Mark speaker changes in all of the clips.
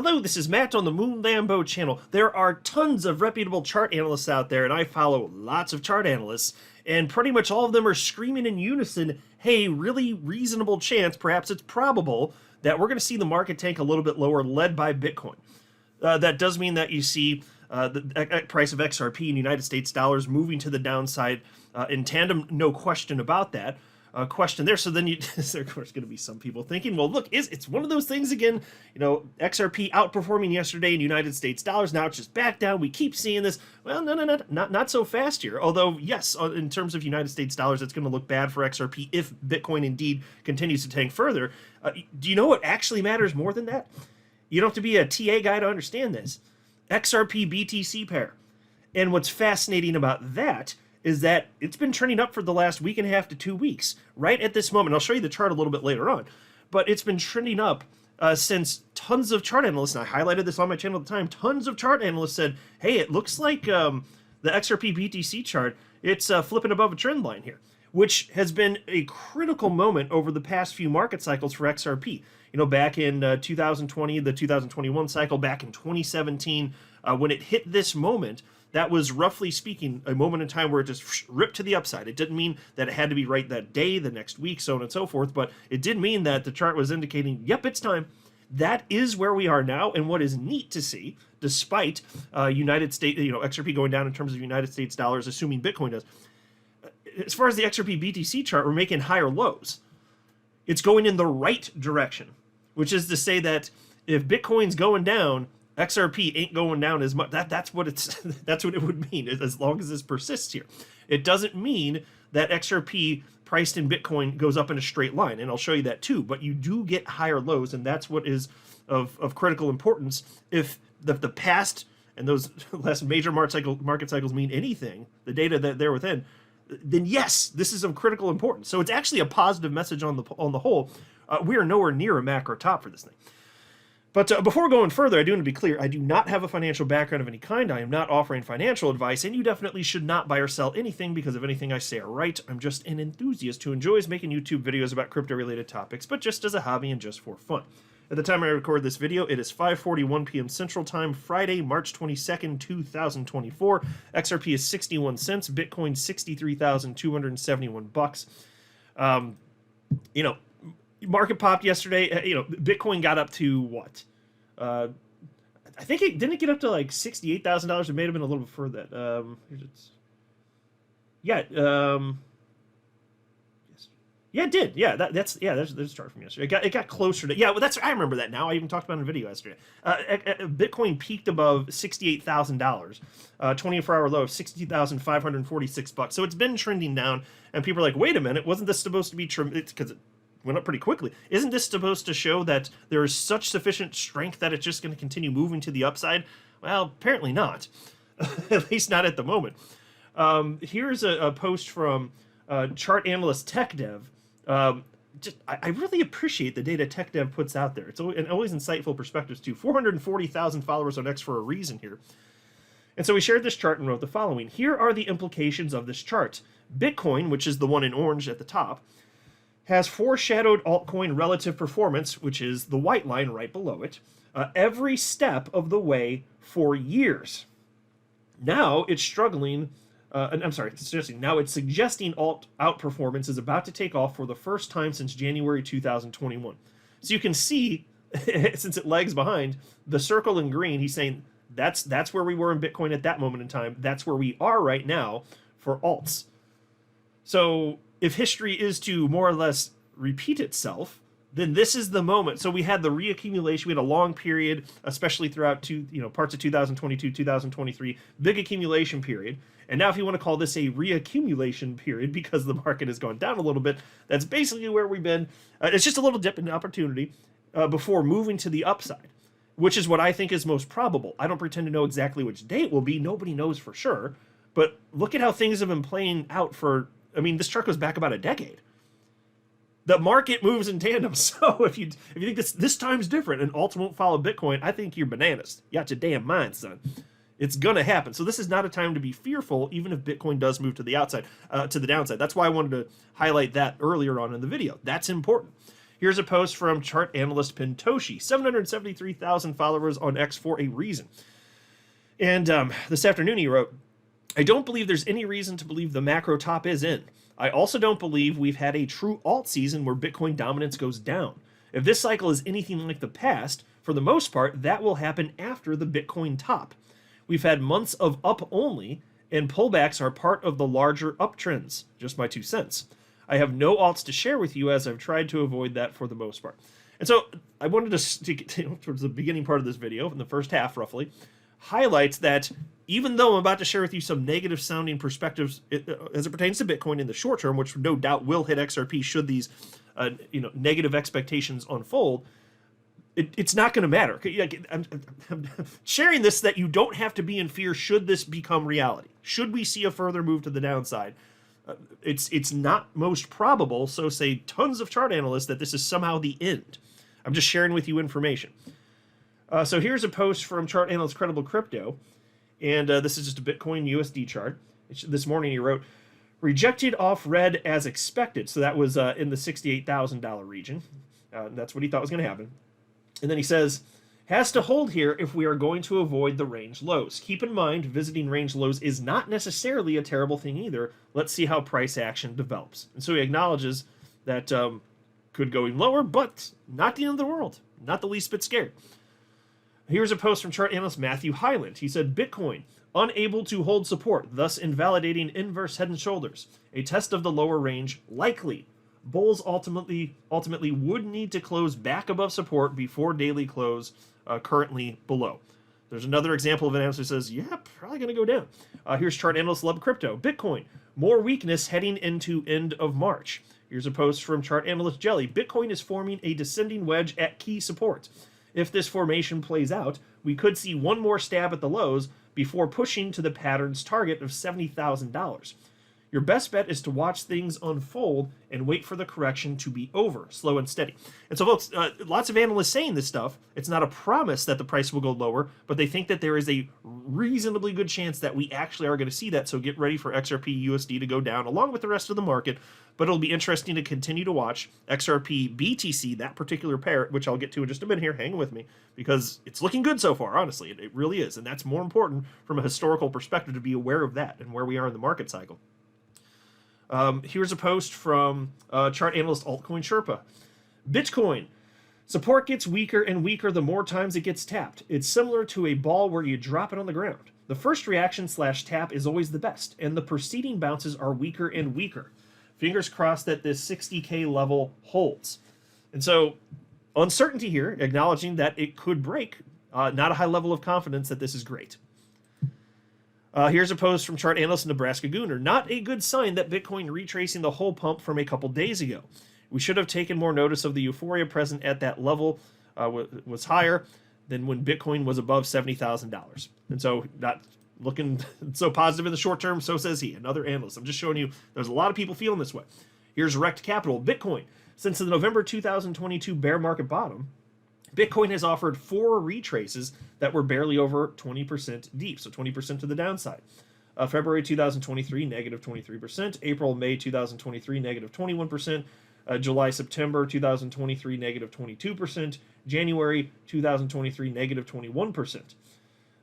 Speaker 1: Hello, this is Matt on the Moon Lambo channel. There are tons of reputable chart analysts out there, and I follow lots of chart analysts, and pretty much all of them are screaming in unison, hey, really reasonable chance, perhaps it's probable, that we're going to see the market tank a little bit lower, led by Bitcoin. That does mean that you see the price of XRP in United States dollars moving to the downside in tandem, no question about that. Question there. So then there's of course going to be some people thinking, well, look, it's one of those things again, XRP outperforming yesterday in United States dollars. Now it's just back down. We keep seeing this. Well, no, not so fast here. Although, yes, in terms of United States dollars, it's going to look bad for XRP if Bitcoin indeed continues to tank further. Do you know what actually matters more than that? You don't have to be a TA guy to understand this. XRP BTC pair. And what's fascinating about that is that it's been trending up for the last week and a half to 2 weeks. Right at this moment, I'll show you the chart a little bit later on, but it's been trending up since tons of chart analysts, and I highlighted this on my channel at the time, tons of chart analysts said, hey, it looks like the XRP BTC chart, it's flipping above a trend line here, which has been a critical moment over the past few market cycles for XRP. Back in 2020, the 2021 cycle, back in 2017, when it hit this moment, that was, roughly speaking, a moment in time where it just ripped to the upside. It didn't mean that it had to be right that day, the next week, so on and so forth, but it did mean that the chart was indicating, yep, it's time. That is where we are now, and what is neat to see, despite United States, XRP going down in terms of United States dollars, assuming Bitcoin does. As far as the XRP BTC chart, we're making higher lows. It's going in the right direction, which is to say that if Bitcoin's going down, XRP ain't going down as much. That's what it would mean, as long as this persists here. It doesn't mean that XRP priced in Bitcoin goes up in a straight line, and I'll show you that too. But you do get higher lows, and that's what is of critical importance. If the past and those last major market cycles mean anything, the data that they're within, then yes, this is of critical importance. So it's actually a positive message on the whole. We are nowhere near a macro top for this thing. But before going further, I do want to be clear, I do not have a financial background of any kind. I am not offering financial advice, and you definitely should not buy or sell anything because of anything I say or write. I'm just an enthusiast who enjoys making YouTube videos about crypto-related topics, but just as a hobby and just for fun. At the time I record this video, it is 5:41 p.m. Central Time, Friday, March 22nd, 2024. XRP is 61 cents, Bitcoin 63,271 bucks. Market popped yesterday. Bitcoin got up to what? I think didn't it get up to like $68,000. It may have been a little bit further. Yeah, it did. Yeah, there's a chart from yesterday. It got closer to. Yeah, well, I remember that now. I even talked about it in a video yesterday. Bitcoin peaked above $68,000. 24-hour low of $60,546. So it's been trending down, and people are like, wait a minute, wasn't this supposed to be because it went up pretty quickly. Isn't this supposed to show that there is such sufficient strength that it's just going to continue moving to the upside? Well, apparently not. At least not at the moment. Here's a post from chart analyst Tech Dev. I really appreciate the data Tech Dev puts out there. It's always insightful perspectives too. 440,000 followers on X for a reason here. And so we shared this chart and wrote the following. Here are the implications of this chart. Bitcoin, which is the one in orange at the top, has foreshadowed altcoin relative performance, which is the white line right below it, every step of the way for years. Now it's struggling, now it's suggesting alt outperformance is about to take off for the first time since January 2021. So you can see, since it lags behind, the circle in green, he's saying that's where we were in Bitcoin at that moment in time. That's where we are right now for alts. So if history is to more or less repeat itself, then this is the moment. So we had the reaccumulation. We had a long period, especially throughout parts of 2022, 2023, big accumulation period. And now if you want to call this a reaccumulation period because the market has gone down a little bit, that's basically where we've been. It's just a little dip in opportunity before moving to the upside, which is what I think is most probable. I don't pretend to know exactly which day it will be. Nobody knows for sure. But look at how things have been playing out this chart goes back about a decade. The market moves in tandem. So if you think this time's different and alts won't follow Bitcoin, I think you're bananas. You got your damn mind, son. It's gonna happen. So this is not a time to be fearful, even if Bitcoin does move to the downside. That's why I wanted to highlight that earlier on in the video. That's important. Here's a post from chart analyst Pintoshi, 773,000 followers on X for a reason. And this afternoon he wrote, I don't believe there's any reason to believe the macro top is in. I also don't believe we've had a true alt season where Bitcoin dominance goes down. If this cycle is anything like the past, for the most part, that will happen after the Bitcoin top. We've had months of up only, and pullbacks are part of the larger uptrends. Just my 2 cents. I have no alts to share with you as I've tried to avoid that for the most part. And so I wanted to stick towards the beginning part of this video, in the first half roughly, highlights that even though I'm about to share with you some negative sounding perspectives as it pertains to Bitcoin in the short term, which no doubt will hit XRP should these negative expectations unfold, it's not going to matter. I'm sharing this that you don't have to be in fear should this become reality. Should we see a further move to the downside? It's not most probable, so say tons of chart analysts, that this is somehow the end. I'm just sharing with you information. So here's a post from chart analyst Credible Crypto, and this is just a Bitcoin USD chart. This morning he wrote, rejected off red as expected. So that was in the $68,000 region. That's what he thought was going to happen. And then he says, has to hold here if we are going to avoid the range lows. Keep in mind, visiting range lows is not necessarily a terrible thing either. Let's see how price action develops. And so he acknowledges that could go even lower, but not the end of the world. Not the least bit scared. Here's a post from chart analyst Matthew Hyland. He said, Bitcoin, unable to hold support, thus invalidating inverse head and shoulders. A test of the lower range, likely. Bulls ultimately would need to close back above support before daily close, currently below. There's another example of an analyst who says, yeah, probably going to go down. Here's chart analyst Love Crypto. Bitcoin, more weakness heading into end of March. Here's a post from chart analyst Jelly. Bitcoin is forming a descending wedge at key support. If this formation plays out, we could see one more stab at the lows before pushing to the pattern's target of $70,000. Your best bet is to watch things unfold and wait for the correction to be over, slow and steady. And so, folks, lots of analysts saying this stuff. It's not a promise that the price will go lower, but they think that there is a reasonably good chance that we actually are going to see that. So get ready for XRP USD to go down along with the rest of the market. But it'll be interesting to continue to watch XRP BTC, that particular pair, which I'll get to in just a minute here. Hang with me, because it's looking good so far, honestly. It really is. And that's more important from a historical perspective to be aware of that and where we are in the market cycle. Here's a post from chart analyst Altcoin Sherpa. Bitcoin. Support gets weaker and weaker the more times it gets tapped. It's similar to a ball where you drop it on the ground. The first reaction / tap is always the best, and the preceding bounces are weaker and weaker. Fingers crossed that this 60K level holds. And so, uncertainty here, acknowledging that it could break. Not a high level of confidence that this is great. Here's a post from chart analyst Nebraska Gooner. Not a good sign that Bitcoin retracing the whole pump from a couple days ago. We should have taken more notice of the euphoria present at that level was higher than when Bitcoin was above $70,000. And so not looking so positive in the short term, so says he, another analyst. I'm just showing you there's a lot of people feeling this way. Here's Rect Capital. Bitcoin. Since the November 2022 bear market bottom, Bitcoin has offered 4 retraces that were barely over 20% deep, so 20% to the downside. February 2023, negative 23%. April, May 2023, negative 21%. July, September 2023, negative 22%. January 2023, negative 21%.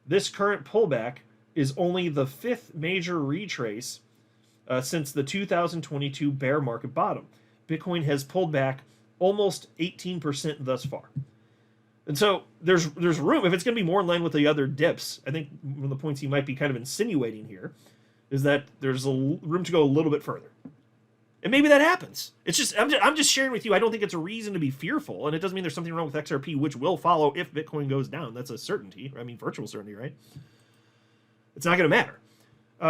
Speaker 1: This current pullback is only the 5th major retrace since the 2022 bear market bottom. Bitcoin has pulled back almost 18% thus far. And so there's room, if it's going to be more in line with the other dips. I think one of the points he might be kind of insinuating here is that there's room to go a little bit further. And maybe that happens. It's just I'm just sharing with you. I don't think it's a reason to be fearful, and it doesn't mean there's something wrong with XRP, which will follow if Bitcoin goes down. That's a certainty. I mean, virtual certainty, right? It's not going to matter.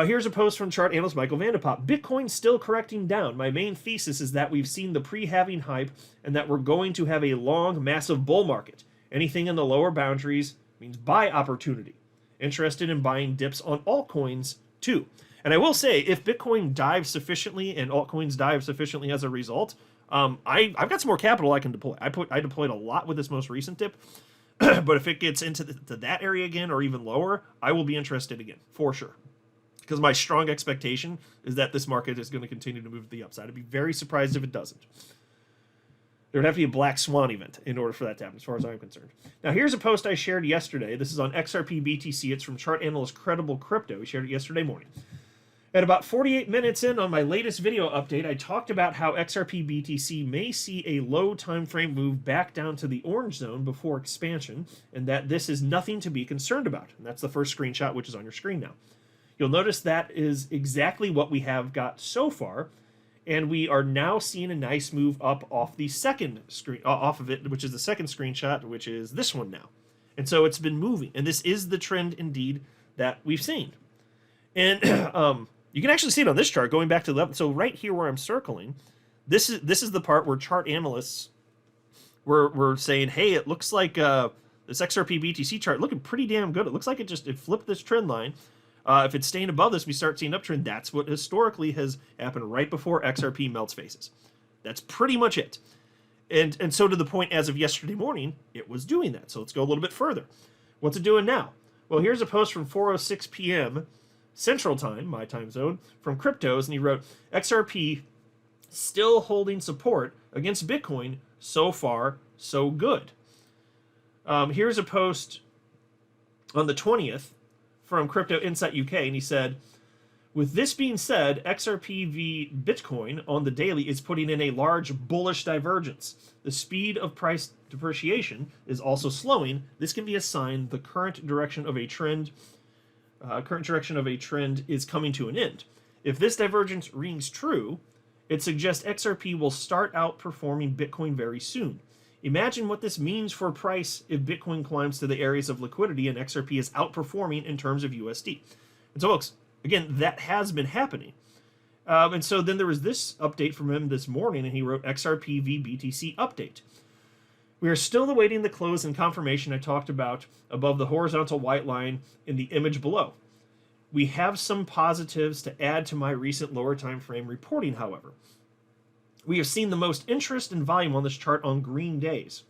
Speaker 1: Here's a post from chart analyst Michael Vandepop. Bitcoin still correcting down. My main thesis is that we've seen the pre-halving hype and that we're going to have a long, massive bull market. Anything in the lower boundaries means buy opportunity. Interested in buying dips on altcoins too. And I will say, if Bitcoin dives sufficiently and altcoins dive sufficiently as a result, I've got some more capital I can deploy. I deployed a lot with this most recent dip, but if it gets into to that area again or even lower, I will be interested again, for sure. Because my strong expectation is that this market is going to continue to move to the upside. I'd be very surprised if it doesn't. There would have to be a black swan event in order for that to happen, as far as I'm concerned. Now, here's a post I shared yesterday. This is on XRP BTC. It's from chart analyst Credible Crypto. We shared it yesterday morning. At about 48 minutes in on my latest video update, I talked about how XRP BTC may see a low time frame move back down to the orange zone before expansion, and that this is nothing to be concerned about. And that's the first screenshot, which is on your screen now. You'll notice that is exactly what we have got so far, and we are now seeing a nice move up off the second screen, off of it, which is the second screenshot, which is this one now. And so it's been moving, and this is the trend indeed that we've seen. And you can actually see it on this chart going back to the level. So right here where I'm circling, this is the part where chart analysts were saying, hey, it looks like this XRP BTC chart looking pretty damn good. It looks like it flipped this trend line. If it's staying above this, we start seeing uptrend. That's what historically has happened right before XRP melts faces. That's pretty much it. And so to the point as of yesterday morning, it was doing that. So let's go a little bit further. What's it doing now? Well, here's a post from 4:06 p.m. Central Time, my time zone, from Cryptos, and he wrote, XRP still holding support against Bitcoin. So far, so good. Here's a post on the 20th from Crypto Insight UK, and he said, with this being said, XRP v Bitcoin on the daily is putting in a large bullish divergence. The speed of price depreciation is also slowing. This can be a sign the current direction of a trend is coming to an end. If this divergence rings true, it suggests XRP will start outperforming Bitcoin very soon. Imagine what this means for price if Bitcoin climbs to the areas of liquidity and XRP is outperforming in terms of USD. And so, folks, again, that has been happening. And so then there was this update from him this morning, and he wrote XRP v BTC update. We are still awaiting the close and confirmation I talked about above the horizontal white line in the image below. We have some positives to add to my recent lower time frame reporting, however. We have seen the most interest and volume on this chart on green days.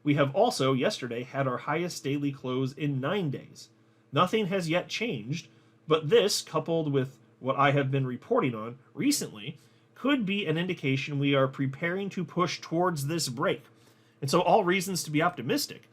Speaker 1: We have also, yesterday, had our highest daily close in 9 days. Nothing has yet changed, but this, coupled with what I have been reporting on recently, could be an indication we are preparing to push towards this break. And so all reasons to be optimistic.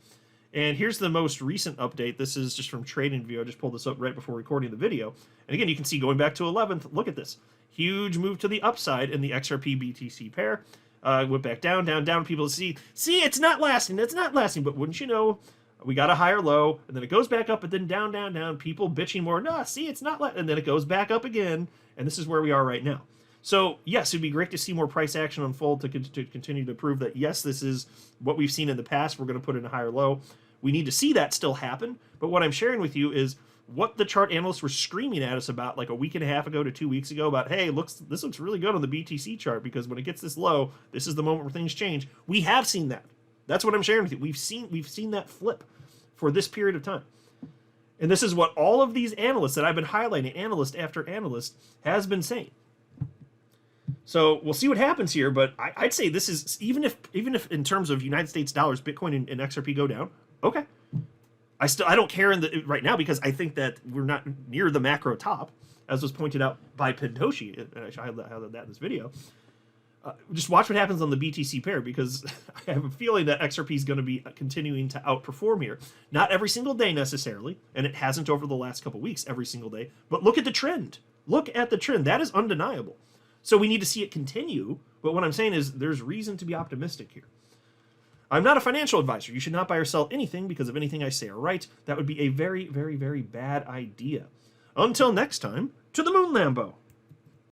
Speaker 1: And here's the most recent update. This is just from TradingView. I just pulled this up right before recording the video. And again, you can see going back to 11th, look at this. Huge move to the upside in the XRP BTC pair. Went back down, down, down. People see, it's not lasting. It's not lasting. But wouldn't you know, we got a higher low, and then it goes back up, and then down, down, down. People bitching more. No, see, it's not lasting. And then it goes back up again. And this is where we are right now. So, yes, it'd be great to see more price action unfold to continue to prove that, yes, this is what we've seen in the past. We're going to put in a higher low. We need to see that still happen. But what I'm sharing with you is what the chart analysts were screaming at us about like a week and a half ago to 2 weeks ago about, hey, this looks really good on the BTC chart because when it gets this low, this is the moment where things change. We have seen that. That's what I'm sharing with you. We've seen that flip for this period of time. And this is what all of these analysts that I've been highlighting, analyst after analyst, has been saying. So we'll see what happens here, but I'd say this is, even if in terms of United States dollars, Bitcoin and XRP go down, okay. I don't care right now because I think that we're not near the macro top, as was pointed out by Pentoshi, and I highlighted that in this video. Just watch what happens on the BTC pair because I have a feeling that XRP is going to be continuing to outperform here. Not every single day necessarily, and it hasn't over the last couple weeks every single day, but look at the trend. Look at the trend. That is undeniable. So we need to see it continue, but what I'm saying is there's reason to be optimistic here. I'm not a financial advisor. You should not buy or sell anything because of anything I say or write. That would be a very, very, very bad idea. Until next time, to the moon, Lambo.